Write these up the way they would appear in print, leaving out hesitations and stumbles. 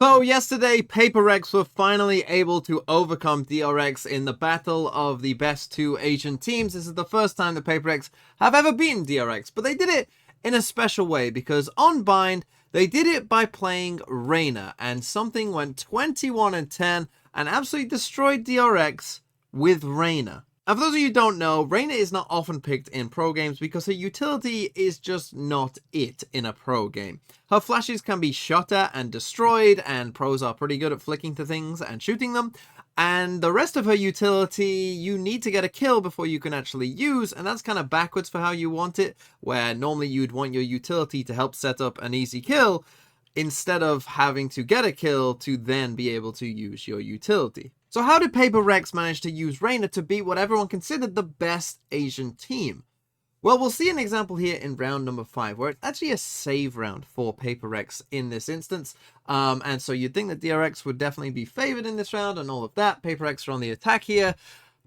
So yesterday, PRX were finally able to overcome DRX in the battle of the best two Asian teams. This is the first time that PRX have ever beaten DRX, but they did it in a special way because on Bind, they did it by playing Reyna, and something went 21-10 and absolutely destroyed DRX with Reyna. And for those of you who don't know, Reyna is not often picked in pro games because her utility is just not it in a pro game. Her flashes can be shot at and destroyed, and pros are pretty good at flicking to things and shooting them. And the rest of her utility, you need to get a kill before you can actually use, and that's kind of backwards for how you want it, where normally you'd want your utility to help set up an easy kill, instead of having to get a kill to then be able to use your utility. So how did PRX manage to use Reyna to beat what everyone considered the best Asian team? Well, we'll see an example here in round number 5, where it's actually a save round for PRX in this instance. And so you'd think that DRX would definitely be favored in this round and all of that. PRX are on the attack here.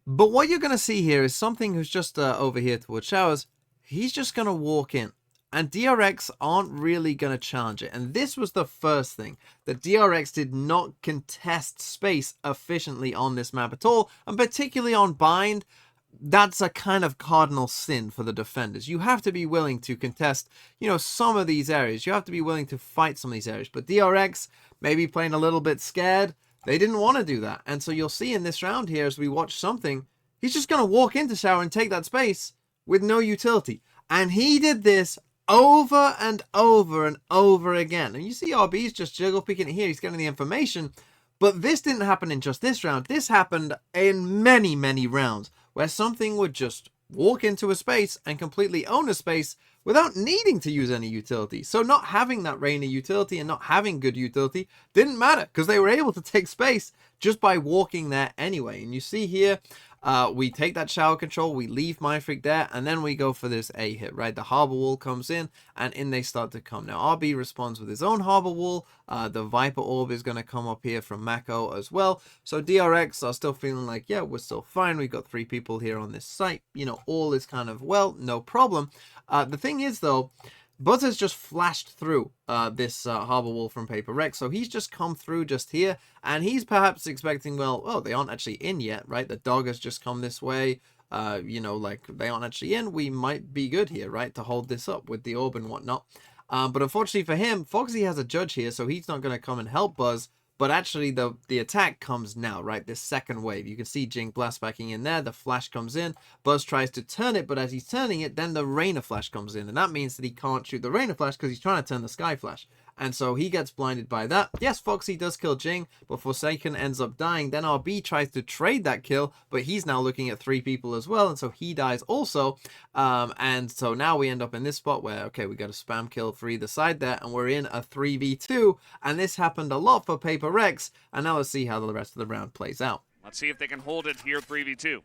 But what you're going to see here is something who's just over here towards showers. He's just going to walk in. And DRX aren't really going to challenge it. And this was the first thing, that DRX did not contest space efficiently on this map at all. And particularly on Bind, that's a kind of cardinal sin for the defenders. You have to be willing to contest, some of these areas. You have to be willing to fight some of these areas. But DRX, maybe playing a little bit scared, they didn't want to do that. And so you'll see in this round here, as we watch something, he's just going to walk into shower and take that space with no utility. And he did this over and over and over again. And you see RB's just jiggle picking it here. He's getting the information. But this didn't happen in just this round. This happened in many, many rounds where something would just walk into a space and completely own a space without needing to use any utility. So not having that Reyna utility and not having good utility didn't matter because they were able to take space just by walking there anyway. And you see here, we take that shower control, we leave Mindfreak there, and then we go for this A hit, right? The harbor wall comes in, and in they start to come. Now, RB responds with his own harbor wall. The Viper Orb is going to come up here from Mako as well. So DRX are still feeling like, yeah, we're still fine. We've got 3 people here on this site. All is kind of, well, no problem. The thing is, though, Buzz has just flashed through this harbor wall from PRX, so he's just come through just here, and he's perhaps expecting, well, oh, they aren't actually in yet, right? The dog has just come this way, like, they aren't actually in, we might be good here, right, to hold this up with the orb and whatnot. But unfortunately for him, Foxy has a judge here, so he's not going to come and help Buzz. But actually, the attack comes now, right? This second wave. You can see Jing blast backing in there. The flash comes in. Buzz tries to turn it, but as he's turning it, then the Reyna flash comes in. And that means that he can't shoot the Reyna flash because he's trying to turn the Sky flash. And so he gets blinded by that. Yes, Foxy does kill Jing, but Forsaken ends up dying. Then RB tries to trade that kill, but he's now looking at 3 people as well. And so he dies also. And so now we end up in this spot where, okay, we got a spam kill for either side there. And we're in a 3v2. And this happened a lot for PRX. And now let's see how the rest of the round plays out. Let's see if they can hold it here 3v2.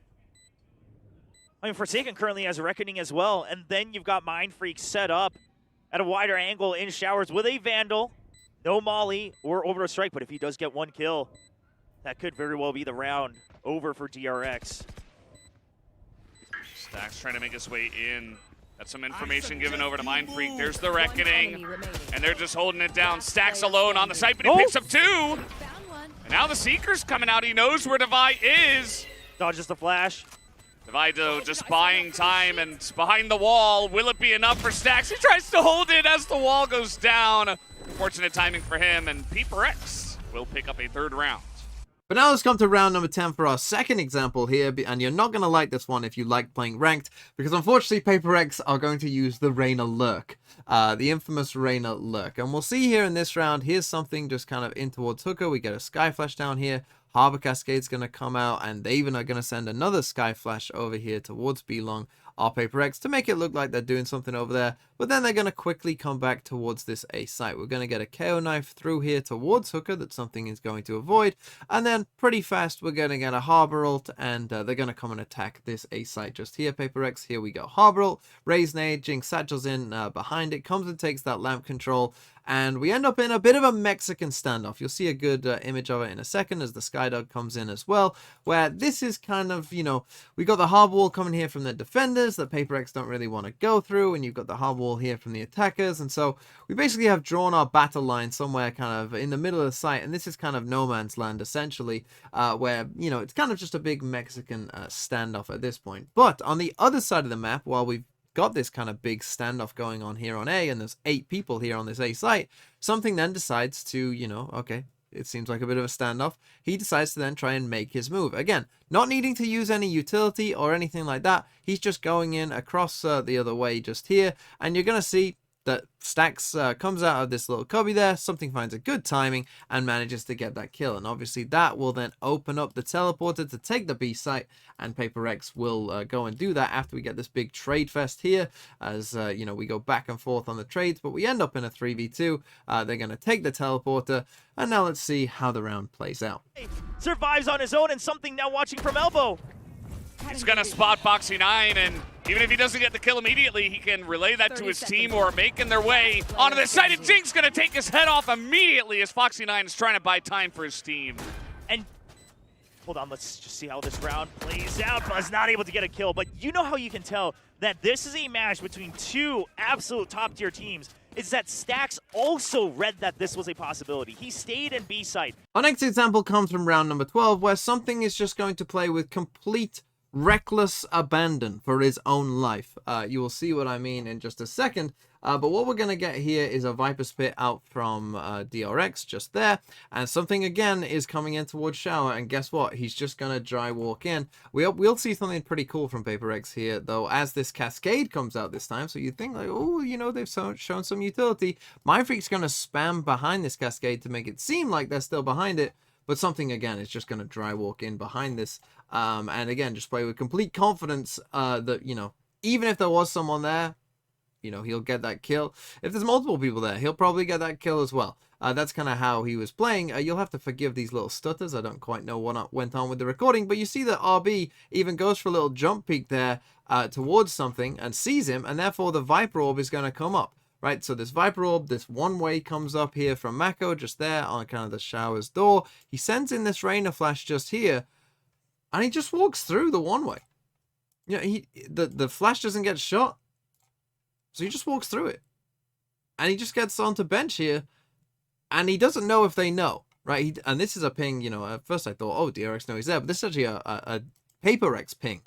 I mean, Forsaken currently has a Reckoning as well. And then you've got Mindfreak set up at a wider angle in showers with a Vandal. No Molly or Orbital Strike, but if he does get 1 kill, that could very well be the round over for DRX. Stax trying to make his way in. That's some information given over to Mindfreak. There's the Reckoning, and they're just holding it down. Stax alone on the site, but he picks up 2. And now the Seeker's coming out. He knows where Devi is. Dodges the flash. Divido just buying time and behind the wall. Will it be enough for Stax? He tries to hold it as the wall goes down. Fortunate timing for him, and PRX will pick up a 3rd round. But now let's come to round number 10 for our second example here, and you're not going to like this one if you like playing ranked, because unfortunately PRX are going to use the Reyna Lurk, the infamous Reyna Lurk. And we'll see here in this round, here's something just kind of in towards Hooker. We get a Sky Flash down here. Harbor Cascade's going to come out, and they even are going to send another Sky Flash over here towards B-Long, our PRX, to make it look like they're doing something over there. But then they're going to quickly come back towards this A site. We're going to get a KO knife through here towards Hooker that something is going to avoid. And then pretty fast, we're going to get a Harbor ult, and they're going to come and attack this A site just here, PRX. Here we go. Harbor ult, Raise Nade, Jinx satchels in behind it, comes and takes that lamp control. and we end up in a bit of a Mexican standoff. You'll see a good image of it in a second as the Skydog comes in as well, where this is kind of, you know, we got the hard wall coming here from the defenders that PRX don't really want to go through, and you've got the hard wall here from the attackers, and so we basically have drawn our battle line somewhere kind of in the middle of the site, and this is kind of no man's land essentially, where, you know, it's kind of just a big Mexican standoff at this point. But on the other side of the map, while we've got this kind of big standoff going on here on A, and there's 8 people here on this A site, something then decides to, you know, okay, it seems like a bit of a standoff. He decides to then try and make his move. Again, not needing to use any utility or anything like that. He's just going in across the other way just here, and you're going to see that Stax comes out of this little cubby there. Something finds a good timing and manages to get that kill. And obviously that will then open up the teleporter to take the B site, and PRX will go and do that after we get this big trade fest here, as you know, we go back and forth on the trades, but we end up in a 3v2. They're going to take the teleporter, and now let's see how the round plays out. Survives on his own, and something now watching from elbow. He's going to spot Foxy9, and even if he doesn't get the kill immediately, he can relay that to his team who are making their way onto the side. And Jink's going to take his head off immediately as Foxy9 is trying to buy time for his team. And hold on, let's just see how this round plays out. Buzz not able to get a kill, but you know how you can tell that this is a match between 2 absolute top-tier teams. Is that Stax also read that this was a possibility. He stayed in B site. Our next example comes from round number 12, where something is just going to play with complete reckless abandon for his own life. You will see what I mean in just a second, but what we're going to get here is a Viper Spit out from DRX just there, and something again is coming in towards Shower, and guess what? He's just going to dry walk in. We'll see something pretty cool from PRX here, though, as this Cascade comes out this time, so you think like, oh, you know, they've shown some utility. Mindfreak's going to spam behind this Cascade to make it seem like they're still behind it, but something, again, is just going to dry walk in behind this. And again, just play with complete confidence that, you know, even if there was someone there, you know, he'll get that kill. If there's multiple people there, he'll probably get that kill as well. That's kind of how he was playing. You'll have to forgive these little stutters. I don't quite know what went on with the recording, but you see that RB even goes for a little jump peek there towards something and sees him, and therefore the Viper Orb is going to come up. Right, so this Viper Orb, this one way comes up here from Mako, just there on kind of the Shower's door. He sends in this Reyna flash just here, and he just walks through the one way. You know, the flash doesn't get shot, so he just walks through it. And he just gets onto bench here, and he doesn't know if they know, right? And this is a ping, you know, at first I thought, oh, DRX knows he's there, but this is actually a PRX ping.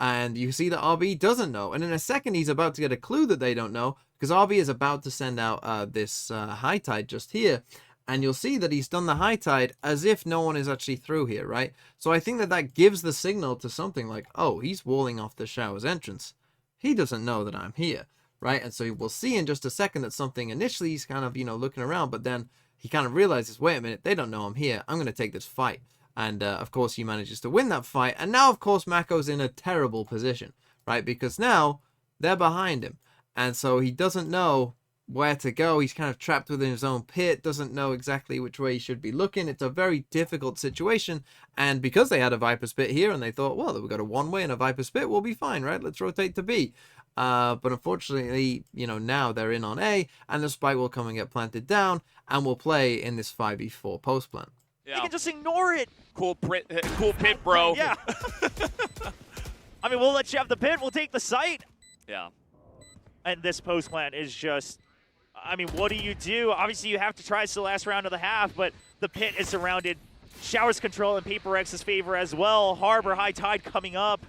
And you see that RB doesn't know. And in a second, he's about to get a clue that they don't know, because RB is about to send out this high tide just here. And you'll see that he's done the high tide as if no one is actually through here, right? So I think that that gives the signal to something like, oh, he's walling off the Shower's entrance. He doesn't know that I'm here, right? And so we'll see in just a second that something initially he's kind of, you know, looking around, but then he kind of realizes, wait a minute, they don't know I'm here. I'm going to take this fight. And, of course, he manages to win that fight. And now, of course, Mako's in a terrible position, right? Because now they're behind him. And so he doesn't know where to go. He's kind of trapped within his own pit, doesn't know exactly which way he should be looking. It's a very difficult situation. And because they had a Viper Spit here and they thought, well, we've got a one-way and a Viper Spit, we'll be fine, right? Let's rotate to B. But unfortunately, you know, now they're in on A, and the spike will come and get planted down, and we'll play in this 5v4 post plant. Yeah. They can just ignore it. Cool pit, bro. Yeah. I mean, we'll let you have the pit. We'll take the site. Yeah. And this post plant is just, I mean, what do? Obviously, you have to try. It's the last round of the half, but the pit is surrounded. Showers control in PRX's favor as well. Harbor, high tide coming up.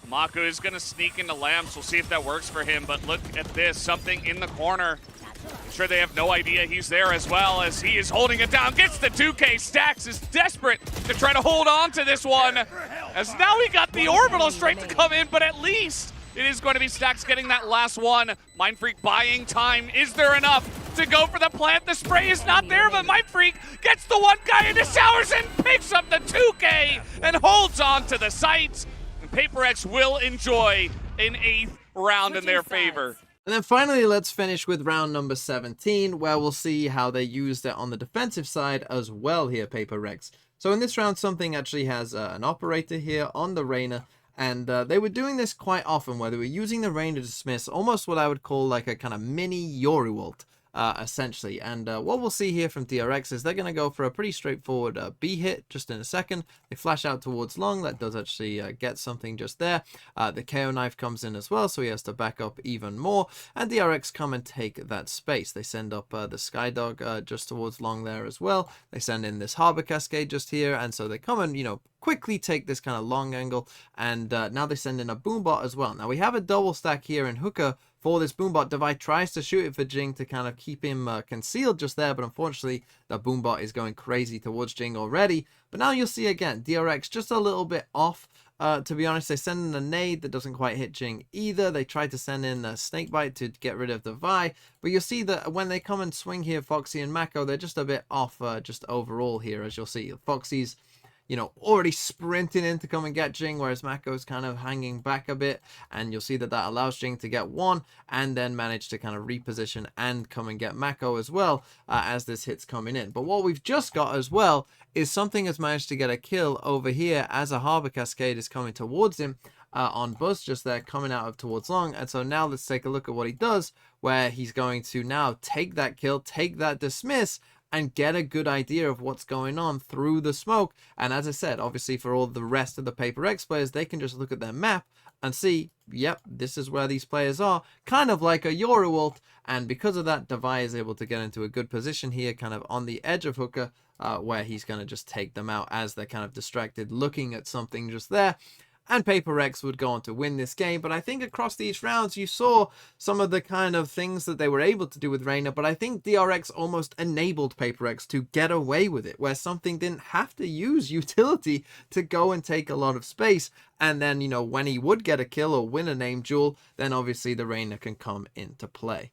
Mako is going to sneak into Lamps. We'll see if that works for him, but look at this. Something in the corner. I'm sure they have no idea he's there as well, as he is holding it down. Gets the 2K. Stax is desperate to try to hold on to this one, as now we got the orbital strike to come in, but at least it is going to be Stax getting that last one. Mindfreak buying time. Is there enough to go for the plant? The spray is not there, but Mindfreak gets the one guy into Showers and picks up the 2K and holds on to the sights. And PRX will enjoy an 8th round in their favor. And then finally, let's finish with round number 17, where we'll see how they used it on the defensive side as well here, PRX. So in this round, something actually has an operator here on the Reyna, and they were doing this quite often, where they were using the Reyna to dismiss almost what I would call like a kind of mini Yoru ult. essentially. And what we'll see here from DRX is they're going to go for a pretty straightforward B hit just in a second. They flash out towards long. That does actually get something just there. The KO knife comes in as well, so he has to back up even more. And DRX come and take that space. They send up the Skydog just towards long there as well. They send in this Harbor Cascade just here, and so they come and, you know, quickly take this kind of long angle, and now they send in a Boombot as well. Now we have a double stack here in Hookah for this Boombot. Devi tries to shoot it for Jing to kind of keep him concealed just there, but unfortunately the Boombot is going crazy towards Jing already. But now you'll see again, DRX just a little bit off. To be honest, they send in a nade that doesn't quite hit Jing either. They tried to send in a Snakebite to get rid of Devi, but you'll see that when they come and swing here, Foxy and Mako, they're just a bit off just overall here, as you'll see. Foxy's, you know, already sprinting in to come and get Jing, whereas Mako's kind of hanging back a bit, and you'll see that that allows Jing to get one and then manage to kind of reposition and come and get Mako as well as this hit's coming in. But what we've just got as well is something has managed to get a kill over here as a Harbor Cascade is coming towards him on Buzz just there, coming out of towards long. And so now let's take a look at what he does, where he's going to now take that kill, take that dismiss, and get a good idea of what's going on through the smoke. And as I said, obviously for all the rest of the PRX players, they can just look at their map and see, yep, this is where these players are, kind of like a Yoru ult. And because of that, Devi is able to get into a good position here, kind of on the edge of Hookah, where he's going to just take them out as they're kind of distracted looking at something just there. And PRX would go on to win this game. But I think across these rounds, you saw some of the kind of things that they were able to do with Reyna. But I think DRX almost enabled PRX to get away with it, where something didn't have to use utility to go and take a lot of space. And then, you know, when he would get a kill or win a name duel, then obviously the Reyna can come into play.